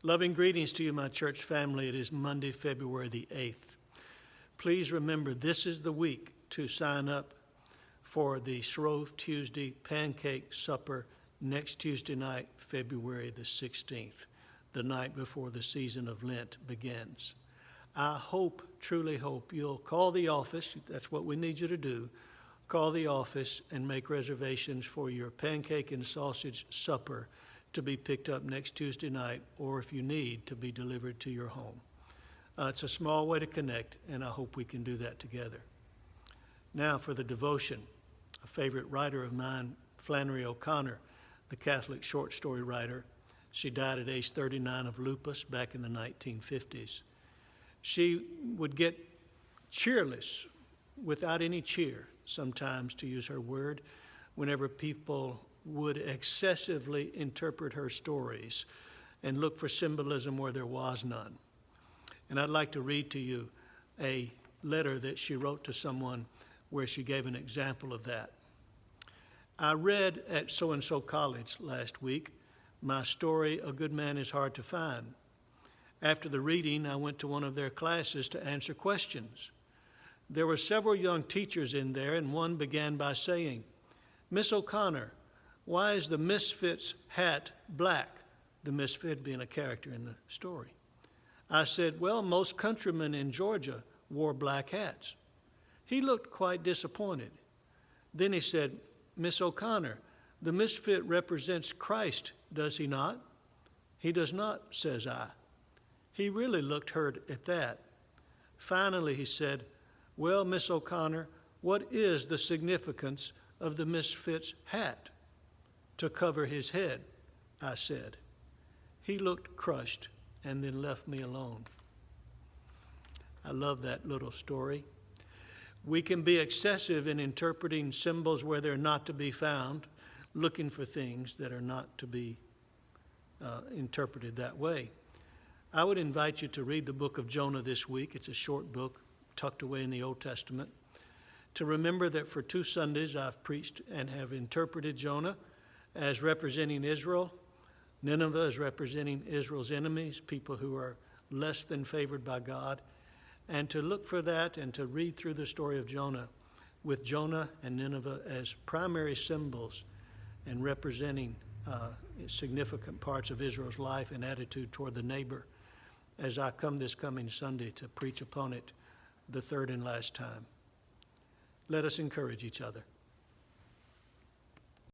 Loving greetings to you, my church family. It is Monday, February the 8th. Please remember, this is the week to sign up for the Shrove Tuesday Pancake Supper next Tuesday night, February the 16th, the night before the season of Lent begins. I hope, truly hope, you'll call the office. That's what we need you to do. Call the office and make reservations for your pancake and sausage supper to be picked up next Tuesday night, or if you need, to be delivered to your home. It's a small way to connect, and I hope we can do that together. Now for the devotion. A favorite writer of mine, Flannery O'Connor, the Catholic short story writer. She died at age 39 of lupus back in the 1950s. She would get cheerless, without any cheer, sometimes, to use her word, whenever people would excessively interpret her stories and look for symbolism where there was none. And I'd like to read to you a letter that she wrote to someone where she gave an example of that. I read at so-and-so college last week my story, A Good Man is Hard to Find. After the reading, I went to one of their classes to answer questions. There were several young teachers in there, and one began by saying, "Miss O'Connor, why is the misfit's hat black?" The misfit being a character in the story. I said, "Well, most countrymen in Georgia wore black hats." He looked quite disappointed. Then he said, "Miss O'Connor, the misfit represents Christ, does he not?" "He does not," says I. He really looked hurt at that. Finally, he said, "Well, Miss O'Connor, what is the significance of the misfit's hat?" "To cover his head," I said. He looked crushed and then left me alone. I love that little story. We can be excessive in interpreting symbols where they're not to be found, looking for things that are not to be interpreted that way. I would invite you to read the book of Jonah this week. It's a short book tucked away in the Old Testament. To remember that for 2 Sundays I've preached and have interpreted Jonah as representing Israel, Nineveh as representing Israel's enemies, people who are less than favored by God, and to look for that and to read through the story of Jonah with Jonah and Nineveh as primary symbols and representing significant parts of Israel's life and attitude toward the neighbor, as I come this coming Sunday to preach upon it the third and last time. Let us encourage each other.